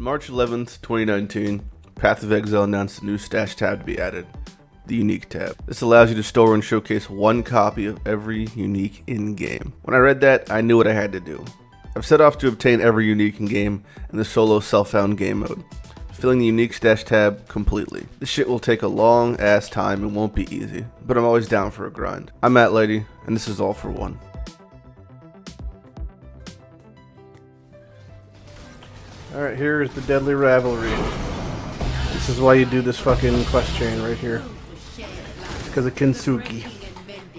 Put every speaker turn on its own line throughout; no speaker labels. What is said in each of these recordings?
March 11th, 2019, Path of Exile announced a new stash tab to be added, the Unique tab. This allows you to store and showcase one copy of every unique in-game. When I read that, I knew what I had to do. I've set off to obtain every unique in-game in the solo self-found game mode, filling the Unique stash tab completely. This shit will take a long ass time and won't be easy, but I'm always down for a grind. I'm Lighty, and this is all for one.
Alright, here is the deadly rivalry. This is why you do this fucking quest chain right here. Because of Kansui.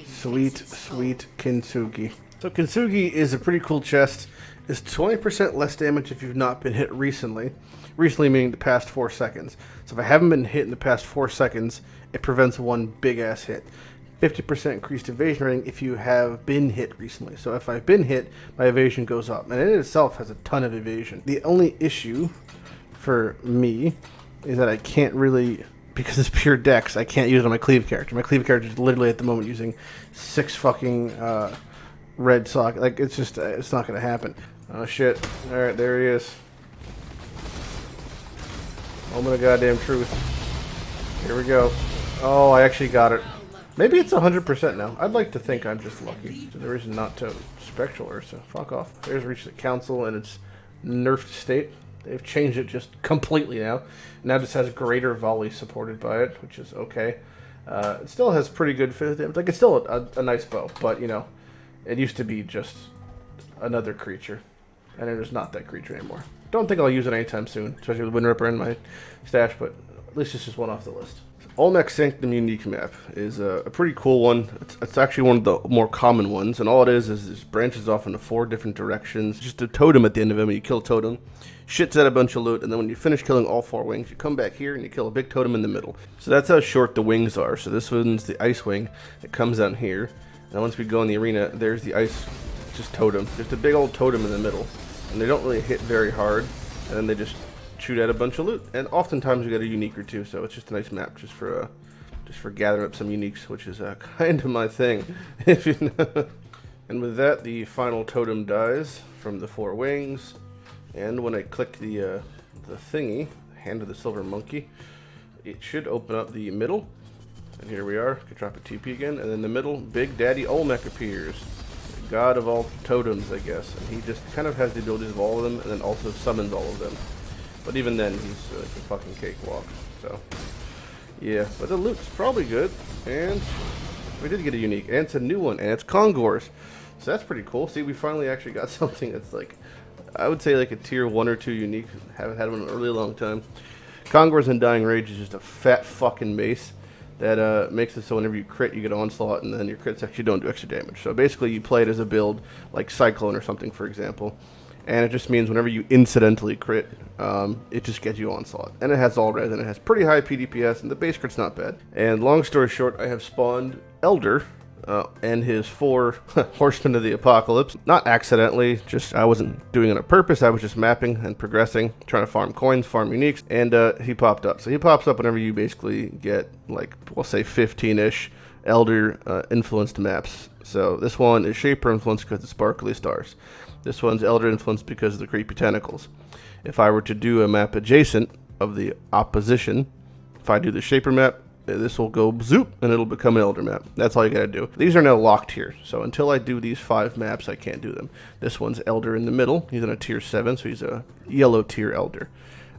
Sweet, sweet Kansui. So Kansui is a pretty cool chest. It's 20% less damage if you've not been hit recently. Recently meaning the past 4 seconds. So if I haven't been hit in the past 4 seconds, it prevents one big ass hit. 50% increased evasion rating if you have been hit recently. So if I've been hit, my evasion goes up. And it itself has a ton of evasion. The only issue for me is that I can't really, because it's pure dex, I can't use it on my Cleave character. My Cleave character is literally at the moment using 6 fucking red sock. Like, it's just, it's not going to happen. Oh shit. Alright, there he is. Moment of goddamn truth. Here we go. Oh, I actually got it. Maybe it's 100% now. I'd like to think I'm just lucky. So there is not to spectral or so. Fuck off. There's reached the council in its nerfed state. They've changed it just completely now. Now just has greater volley supported by it, which is okay. It still has pretty good physical damage. Like, it's still a nice bow, but you know, it used to be just another creature, and it is not that creature anymore. Don't think I'll use it anytime soon, especially with Wind Ripper in my stash, but at least it's just one off the list. Olmec Sanctum Unique map is a pretty cool one. It's actually one of the more common ones, and all it is it branches off into 4 different directions. Just a totem at the end of it. When you kill a totem, shits out a bunch of loot, and then when you finish killing all 4 wings, you come back here and you kill a big totem in the middle. So that's how short the wings are. So this one's the ice wing. It comes down here, and once we go in the arena, there's the ice just totem. Just a big old totem in the middle, and they don't really hit very hard, and then they just shoot at a bunch of loot, and oftentimes you get a unique or two, so it's just a nice map just for gathering up some uniques, which is kind of my thing, if you know. And with that, the final totem dies from the 4 wings, and when I click the thingy, Hand of the Silver Monkey, it should open up the middle, and here we are. Could drop a TP again, and in the middle, Big Daddy Olmec appears, the god of all totems, I guess, and he just kind of has the abilities of all of them, and then also summons all of them. But even then, he's a fucking cakewalk. So, yeah. But the loot's probably good. And we did get a unique. And it's a new one. And it's Congors. So that's pretty cool. See, we finally actually got something that's like, I would say like a tier 1 or 2 unique. Haven't had one in a really long time. Congors Undying Rage is just a fat fucking mace that makes it so whenever you crit, you get Onslaught, and then your crits actually don't do extra damage. So basically, you play it as a build like Cyclone or something, for example. And it just means whenever you incidentally crit, it just gets you Onslaught. And it has all res, and it has pretty high PDPS, and the base crit's not bad. And long story short, I have spawned Elder and his 4 Horsemen of the Apocalypse. Not accidentally, just I wasn't doing it on purpose. I was just mapping and progressing, trying to farm coins, farm uniques, and he popped up. So he pops up whenever you basically get, like, we'll say 15-ish Elder influenced maps. So this one is Shaper influenced because it's sparkly stars. This one's Elder influenced because of the creepy tentacles. If I were to do a map adjacent of the opposition, if I do the Shaper map, this will go zoop and it'll become an Elder map. That's all you gotta do. These are now locked here, so until I do these 5 maps, I can't do them. This one's Elder in the middle. He's on a tier 7, so he's a yellow tier Elder.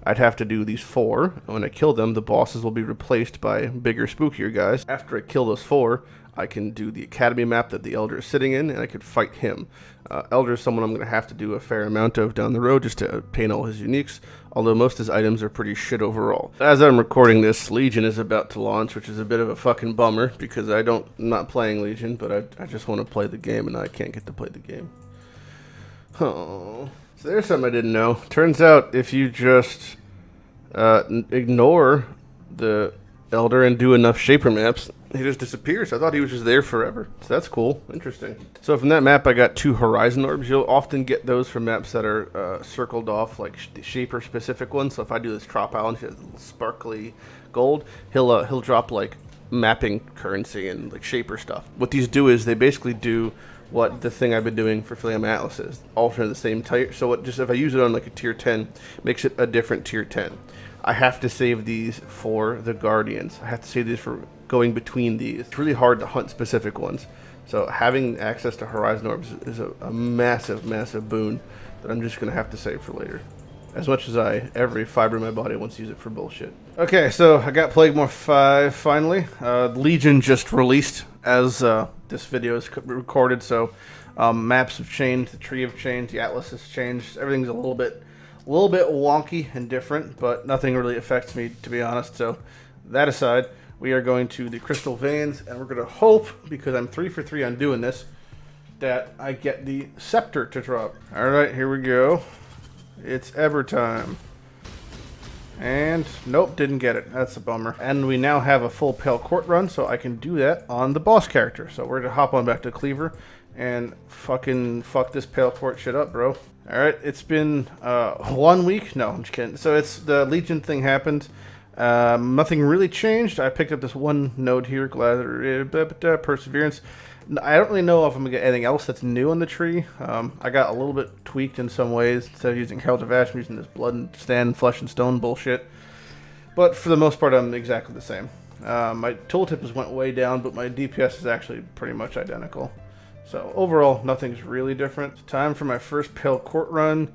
I'd have to do these 4. When I kill them, the bosses will be replaced by bigger, spookier guys. After I kill those 4, I can do the Academy map that the Elder is sitting in, and I could fight him. Elder is someone I'm going to have to do a fair amount of down the road just to obtain all his uniques, although most of his items are pretty shit overall. As I'm recording this, Legion is about to launch, which is a bit of a fucking bummer, because I'm not playing Legion, but I just want to play the game, and I can't get to play the game. Oh. So there's something I didn't know. Turns out if you just ignore the Elder and do enough Shaper maps, he just disappears. I thought he was just there forever. So that's cool. Interesting. So from that map, I got 2 Horizon Orbs. You'll often get those from maps that are circled off, like the Shaper specific ones. So if I do this Trop Island, she has a little sparkly gold, he'll drop like mapping currency and like Shaper stuff. What these do is they basically do what the thing I've been doing for Philium Atlas is. Alternate the same tier. So if I use it on like a tier 10, makes it a different tier 10. I have to save these for the Guardians. I have to save these for going between these. It's really hard to hunt specific ones. So having access to Horizon Orbs is a massive, massive boon that I'm just going to have to save for later. As much as every fiber in my body wants to use it for bullshit. Okay, so I got Plaguemore 5 finally. Legion just released as this video is recorded, so maps have changed, the tree have changed, the atlas has changed. Everything's a little bit wonky and different, but nothing really affects me, to be honest. So that aside, we are going to the Crystal Veins, and we're going to hope, because I'm 3 for 3 on doing this, that I get the Scepter to drop. Alright, here we go. It's Ever time. And nope, didn't get it. That's a bummer. And we now have a full Pale Court run, so I can do that on the boss character. So we're going to hop on back to Cleaver and fucking fuck this Pale Court shit up, bro. Alright, it's been 1 week. No, I'm just kidding. So it's the Legion thing happened. Nothing really changed. I picked up this one node here, Perseverance. I don't really know if I'm going to get anything else that's new on the tree. I got a little bit tweaked in some ways. Instead of using Herald of Ash, I'm using this Blood and Stand, Flesh and Stone bullshit. But for the most part, I'm exactly the same. My tooltip has went way down, but my DPS is actually pretty much identical. So overall, nothing's really different. Time for my first Pale Court run.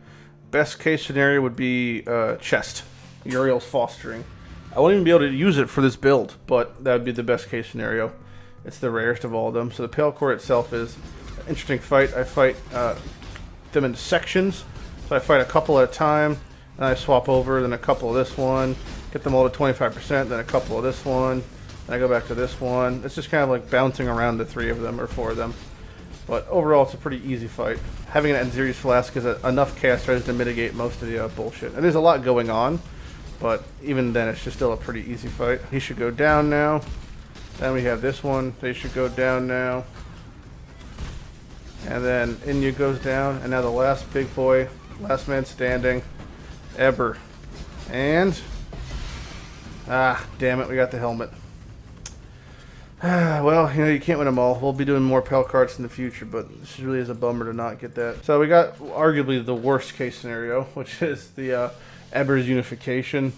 Best case scenario would be Chest. Uriel's Fostering. I won't even be able to use it for this build, but that would be the best case scenario. It's the rarest of all of them. So the Pale Court itself is an interesting fight. I fight them in sections. So I fight a couple at a time, and I swap over, then a couple of this one, get them all to 25%, then a couple of this one, then I go back to this one. It's just kind of like bouncing around the 3 of them or 4 of them. But overall, it's a pretty easy fight. Having an Enziri's Flask is enough cast rates to mitigate most of the bullshit. And there's a lot going on, but even then, it's just still a pretty easy fight. He should go down now. Then we have this one. They should go down now. And then Inyu goes down. And now the last big boy, last man standing, Eber. And, damn it, we got the helmet. Well, you know, you can't win them all. We'll be doing more Pale Carts in the future, but this really is a bummer to not get that. So we got arguably the worst case scenario, which is the Eber's Unification,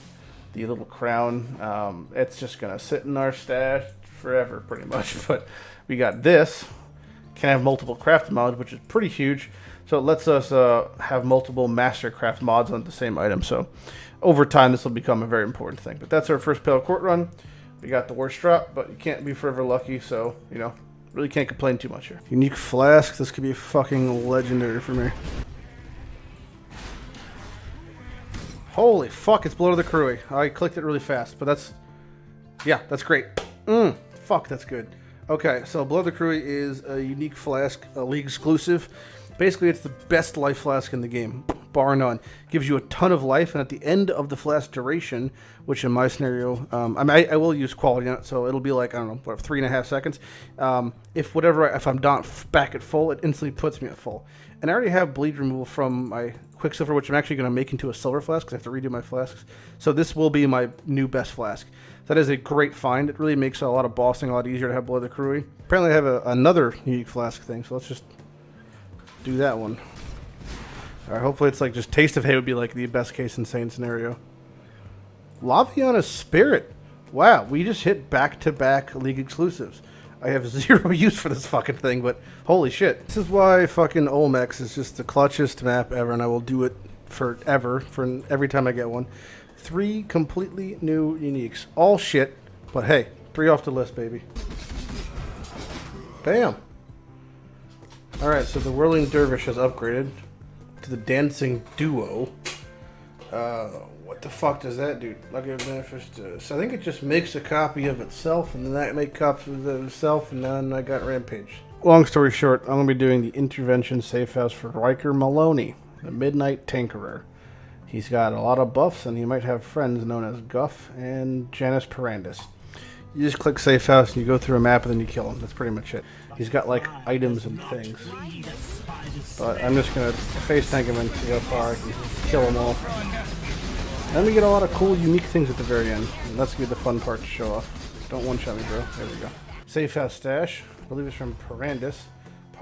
the little crown. It's just going to sit in our stash forever, pretty much. But we got this. Can have multiple craft mods, which is pretty huge. So it lets us have multiple mastercraft mods on the same item. So over time, this will become a very important thing. But that's our first Pale Court run. We got the worst drop, but you can't be forever lucky. So, you know, really can't complain too much here. Unique Flask. This could be fucking legendary for me. Holy fuck, it's Blood of the Crewy. I clicked it really fast, but that's... yeah, that's great. Fuck, that's good. Okay, so Blood of the Crewy is a unique flask, a league exclusive. Basically, it's the best life flask in the game, bar none. Gives you a ton of life, and at the end of the flask duration, which in my scenario, I will use quality on it, so it'll be like, I don't know, what, 3.5 seconds. If I'm not back at full, it instantly puts me at full. And I already have bleed removal from my Quicksilver, which I'm actually going to make into a silver flask, because I have to redo my flasks. So this will be my new best flask. That is a great find. It really makes a lot of bossing a lot easier to have Blood of the Crewy. Apparently I have another unique flask thing, so let's just do that one. Alright, hopefully it's like just Taste of Hay would be like the best case insane scenario. Laviana's Spirit. Wow, we just hit back-to-back league exclusives. I have zero use for this fucking thing, but holy shit. This is why fucking Olmec is just the clutchest map ever, and I will do it forever, for every time I get one. 3 completely new uniques. All shit, but hey, 3 off the list, baby. Bam! Alright, so the Whirling Dervish has upgraded to the Dancing Duo. What the fuck does that do? Lucky benefits. So I think it just makes a copy of itself, and then that make copies of itself, and then I got Rampage. Long story short, I'm going to be doing the Intervention Safe House for Riker Maloney, the Midnight Tinkerer. He's got a lot of buffs, and he might have friends known as Guff and Janice Parandis. You just click Safe House, and you go through a map, and then you kill him. That's pretty much it. He's got, like, items and things. But I'm just going to face tank him and see how far I can kill them all. Then we get a lot of cool, unique things at the very end. And that's going to be the fun part to show off. Don't one-shot me, bro. There we go. Safe House Stash. I believe it's from Parandis.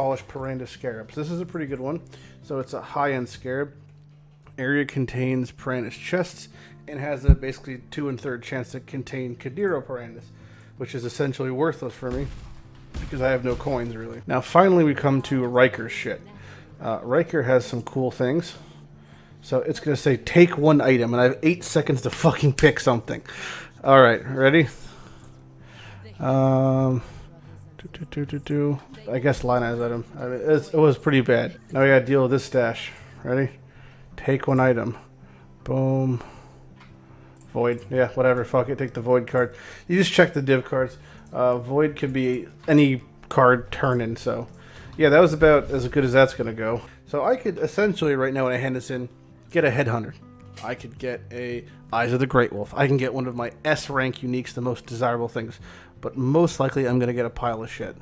polished Piranda scarabs. This is a pretty good one. So it's a high-end scarab. Area contains Piranda's chests and has a basically 2 1/3 chance to contain Kadiro Pirandas, which is essentially worthless for me because I have no coins really. Now finally we come to Riker's shit. Riker has some cool things. So it's going to say take one item, and I have 8 seconds to fucking pick something. Alright, ready? I guess line eyes item. I mean, it was pretty bad. Now we gotta deal with this stash. Ready? Take one item. Boom. Void. Yeah, whatever. Fuck it. Take the void card. You just check the div cards. Void could be any card turn-in, so... Yeah, that was about as good as that's gonna go. So I could essentially, right now when I hand this in, get a Headhunter. I could get a Eyes of the Great Wolf. I can get one of my S rank uniques, the most desirable things. But most likely I'm gonna get a pile of shit.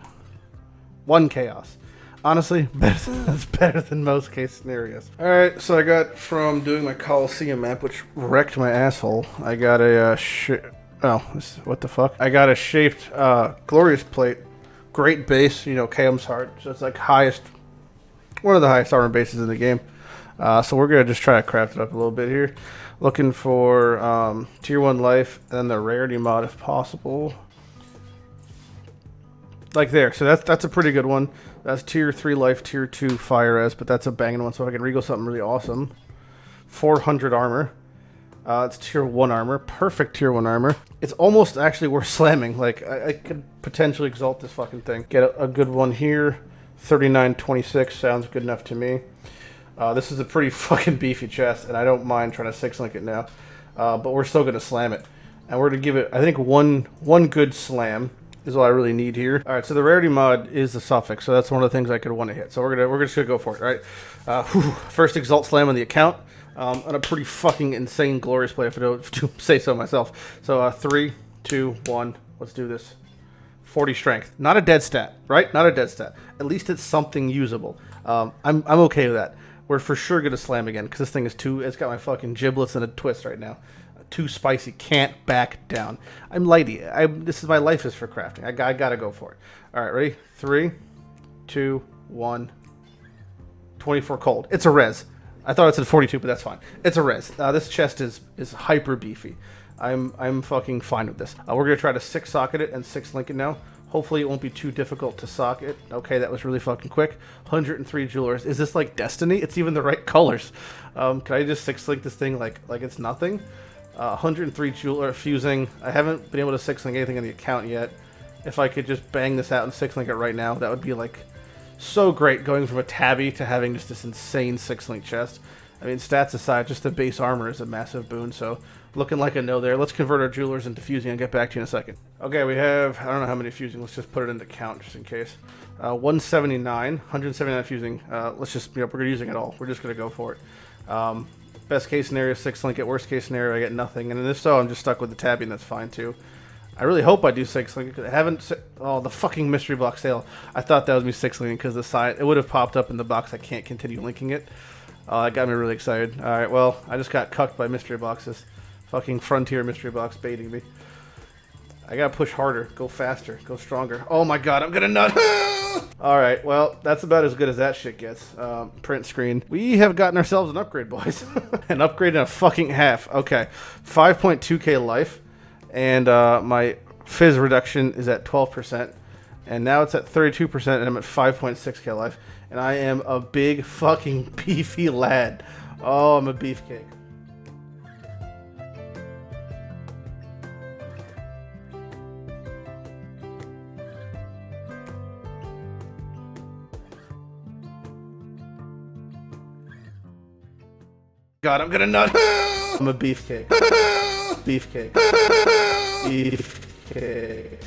1 chaos. Honestly, that's better than most case scenarios. Alright, so I got from doing my Coliseum map, which wrecked my asshole. I got a what the fuck? I got a shaped Glorious Plate. Great base, you know, Chaos Heart. So it's like one of the highest armor bases in the game. So we're gonna just try to craft it up a little bit here. Looking for tier 1 life and the rarity mod if possible. Like there, so that's a pretty good one. That's tier 3 life, tier 2 fire res, but that's a banging one, so I can regal something really awesome. 400 armor. It's tier 1 armor, perfect tier 1 armor. It's almost actually worth slamming. Like I could potentially exalt this fucking thing. Get a good one here. 3926 sounds good enough to me. This is a pretty fucking beefy chest, and I don't mind trying to 6-link it now. But we're still gonna slam it, and we're gonna give it, I think, one good slam is all I really need here. All right, so the rarity mod is the suffix, so that's one of the things I could want to hit. So we're just gonna go for it, all right? First exalt slam on the account, on a pretty fucking insane glorious play, if I don't say so myself. So 3, 2, 1, let's do this. 40 strength, not a dead stat, right? Not a dead stat. At least it's something usable. I'm okay with that. We're for sure gonna slam again because this thing is it's got my fucking giblets and a twist right now. Too spicy, can't back down. I'm Lighty. This is my life is for crafting. I gotta go for it. All right, ready? 3, 2, 1. 24 cold. It's a res. I thought it said 42, but that's fine. It's a res. This chest is hyper beefy. I'm fucking fine with this. We're gonna try to 6-socket it and 6-link it now. Hopefully it won't be too difficult to socket. Okay, that was really fucking quick. 103 jewelers. Is this like Destiny? It's even the right colors. Can I just 6-link this thing like it's nothing? 103 jeweler fusing. I haven't been able to 6-link anything on the account yet. If I could just bang this out and 6-link it right now, that would be like so great, going from a tabby to having just this insane 6-link chest. I mean, stats aside, just the base armor is a massive boon, so looking like a no there. Let's convert our jewelers into fusing and get back to you in a second. Okay, we have, I don't know how many fusing, let's just put it into count just in case. 179 fusing. Let's just, we're using it all. We're just going to go for it. Best case scenario, 6-link it. Worst case scenario, I get nothing. And if so, I'm just stuck with the tabby, and that's fine too. I really hope I do 6-link. I haven't. Oh, the fucking mystery box sale. I thought that was me 6-linking because the side it would have popped up in the box. I can't continue linking it. That got me really excited. All right, well, I just got cucked by mystery boxes. Fucking frontier mystery box baiting me. I gotta push harder, go faster, go stronger. Oh my god, I'm gonna nut. Alright, well, that's about as good as that shit gets. Print screen. We have gotten ourselves an upgrade, boys. An upgrade and a fucking half. Okay, 5.2k life. And my fizz reduction is at 12%. And now it's at 32%, and I'm at 5.6k life. And I am a big fucking beefy lad. Oh, I'm a beefcake. God, I'm gonna nut. I'm a beefcake. Beefcake. Beefcake.